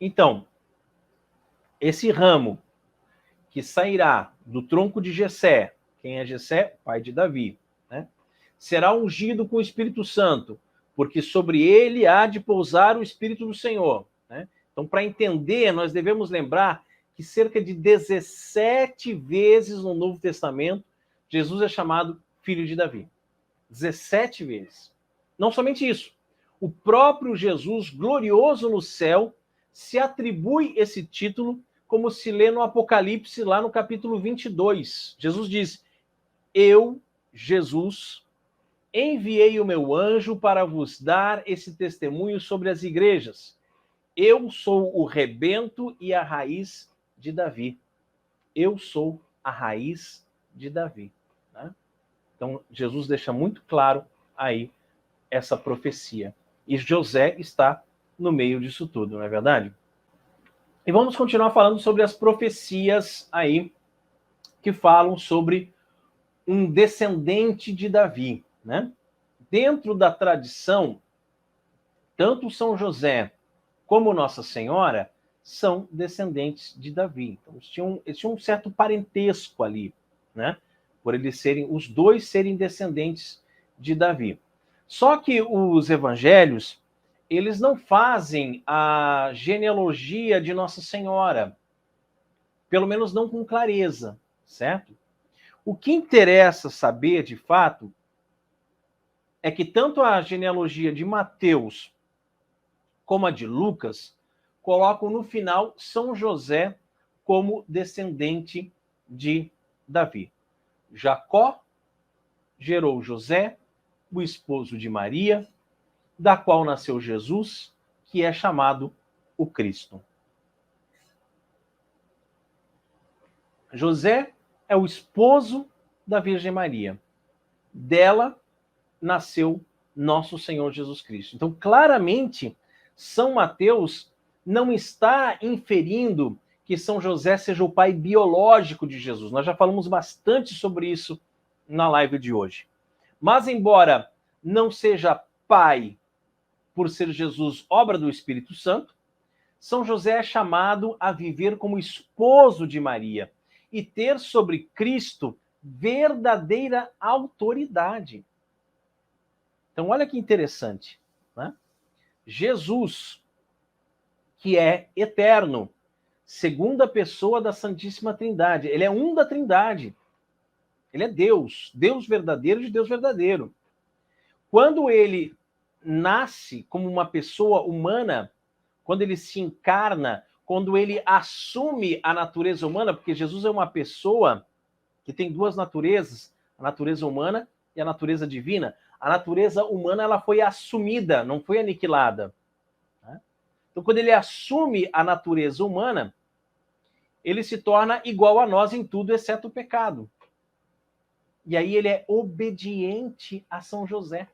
Então, esse ramo que sairá do tronco de Jessé, quem é Jessé? Pai de Davi, né? Será ungido com o Espírito Santo, porque sobre ele há de pousar o Espírito do Senhor, né? Então, para entender, nós devemos lembrar que cerca de 17 vezes no Novo Testamento, Jesus é chamado filho de Davi. 17 vezes. Não somente isso, o próprio Jesus, glorioso no céu, se atribui esse título, como se lê no Apocalipse, lá no capítulo 22. Jesus diz: eu, Jesus, enviei o meu anjo para vos dar esse testemunho sobre as igrejas. Eu sou o rebento e a raiz de Davi. Eu sou a raiz de Davi. Né? Então, Jesus deixa muito claro aí essa profecia. E José está no meio disso tudo, não é verdade? E vamos continuar falando sobre as profecias aí que falam sobre um descendente de Davi, né? Dentro da tradição, tanto São José como Nossa Senhora são descendentes de Davi. Então, eles tinham um certo parentesco ali, né? Por eles serem, os dois serem descendentes de Davi. Só que os evangelhos, eles não fazem a genealogia de Nossa Senhora, pelo menos não com clareza, certo? O que interessa saber, de fato, é que tanto a genealogia de Mateus como a de Lucas colocam no final São José como descendente de Davi. Jacó gerou José, o esposo de Maria, da qual nasceu Jesus, que é chamado o Cristo. José é o esposo da Virgem Maria. Dela nasceu nosso Senhor Jesus Cristo. Então, claramente, São Mateus não está inferindo que São José seja o pai biológico de Jesus. Nós já falamos bastante sobre isso na live de hoje. Mas, embora não seja pai por ser Jesus obra do Espírito Santo, São José é chamado a viver como esposo de Maria e ter sobre Cristo verdadeira autoridade. Então, olha que interessante, né? Jesus, que é eterno, segunda pessoa da Santíssima Trindade, ele é um da Trindade. Ele é Deus, Deus verdadeiro de Deus verdadeiro. Quando ele nasce como uma pessoa humana, quando ele se encarna, quando ele assume a natureza humana, porque Jesus é uma pessoa que tem duas naturezas, a natureza humana e a natureza divina. A natureza humana ela foi assumida, não foi aniquilada. Né? Então, quando ele assume a natureza humana, ele se torna igual a nós em tudo, exceto o pecado. E aí ele é obediente a São José.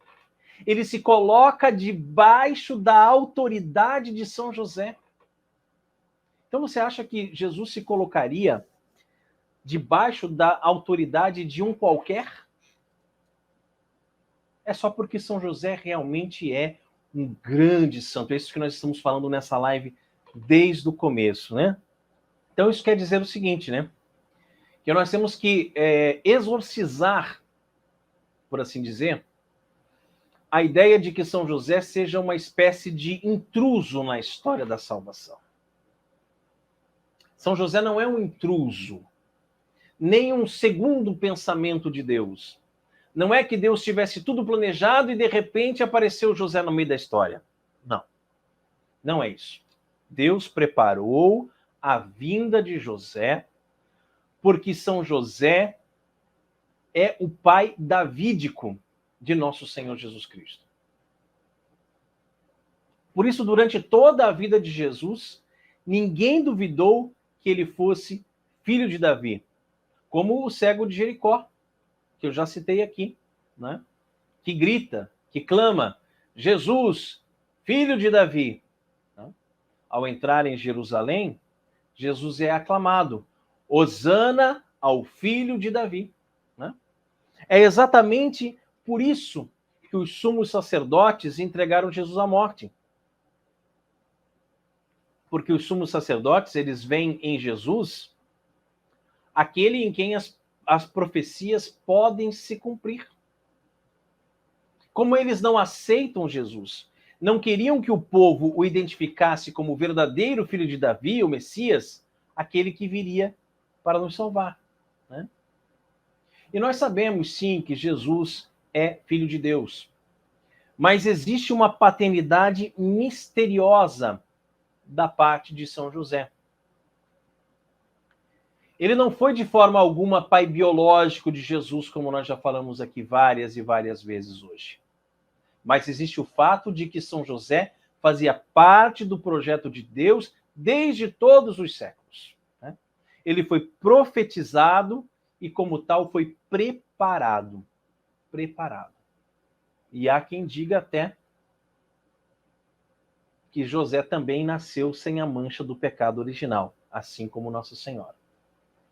Ele se coloca debaixo da autoridade de São José. Então você acha que Jesus se colocaria debaixo da autoridade de um qualquer? É só porque São José realmente é um grande santo. É isso que nós estamos falando nessa live desde o começo, né? Então isso quer dizer o seguinte, né? Que nós temos que exorcizar, por assim dizer, a ideia de que São José seja uma espécie de intruso na história da salvação. São José não é um intruso, nem um segundo pensamento de Deus. Não é que Deus tivesse tudo planejado e de repente apareceu José no meio da história. Não. Não é isso. Deus preparou a vinda de José porque São José é o pai davídico de nosso Senhor Jesus Cristo. Por isso, durante toda a vida de Jesus, ninguém duvidou que ele fosse filho de Davi, como o cego de Jericó, que eu já citei aqui, né? Que grita, que clama, Jesus, filho de Davi. Né? Ao entrar em Jerusalém, Jesus é aclamado, Hosana ao filho de Davi. Né? É exatamente por isso que os sumos sacerdotes entregaram Jesus à morte. Porque os sumos sacerdotes, eles veem em Jesus aquele em quem as profecias podem se cumprir. Como eles não aceitam Jesus, não queriam que o povo o identificasse como o verdadeiro filho de Davi, o Messias, aquele que viria para nos salvar, né? E nós sabemos, sim, que Jesus é filho de Deus. Mas existe uma paternidade misteriosa da parte de São José. Ele não foi de forma alguma pai biológico de Jesus, como nós já falamos aqui várias e várias vezes hoje. Mas existe o fato de que São José fazia parte do projeto de Deus desde todos os séculos, né? Ele foi profetizado e, como tal, foi preparado. Preparado. E há quem diga até que José também nasceu sem a mancha do pecado original, assim como Nossa Senhora.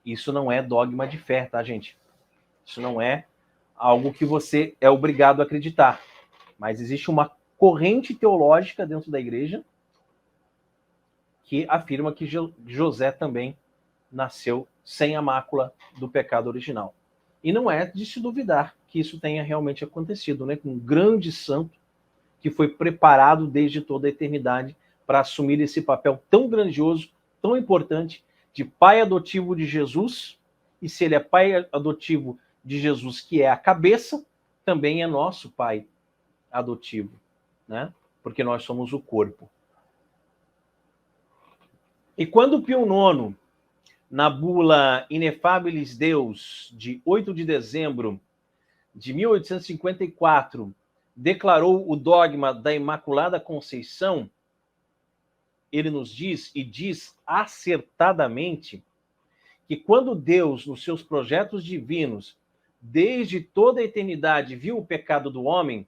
Isso não é dogma de fé, tá, gente? Isso não é algo que você é obrigado a acreditar. Mas existe uma corrente teológica dentro da igreja que afirma que José também nasceu sem a mácula do pecado original. E não é de se duvidar que isso tenha realmente acontecido, né? Com um grande santo que foi preparado desde toda a eternidade para assumir esse papel tão grandioso, tão importante, de pai adotivo de Jesus. E se ele é pai adotivo de Jesus, que é a cabeça, também é nosso pai adotivo, né? Porque nós somos o corpo. E quando Pio IX, na bula Inefabilis Deus, de 8 de dezembro de 1854, declarou o dogma da Imaculada Conceição, ele nos diz, e diz acertadamente, que quando Deus, nos seus projetos divinos, desde toda a eternidade, viu o pecado do homem,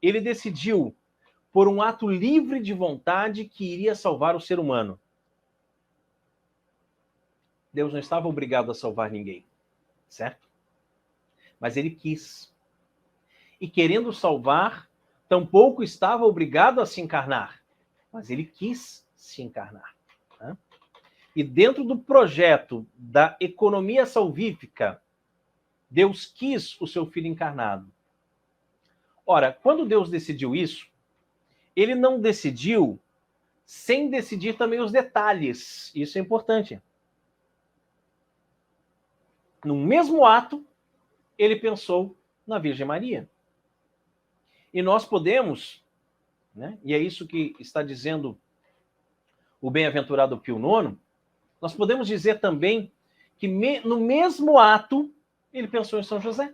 ele decidiu, por um ato livre de vontade, que iria salvar o ser humano. Deus não estava obrigado a salvar ninguém, certo? Mas ele quis. E querendo salvar, tampouco estava obrigado a se encarnar, mas ele quis se encarnar, né? E dentro do projeto da economia salvífica, Deus quis o seu filho encarnado. Ora, quando Deus decidiu isso, ele não decidiu sem decidir também os detalhes. Isso é importante. No mesmo ato, ele pensou na Virgem Maria. E nós podemos, né, e é isso que está dizendo o bem-aventurado Pio IX, nós podemos dizer também que no mesmo ato ele pensou em São José.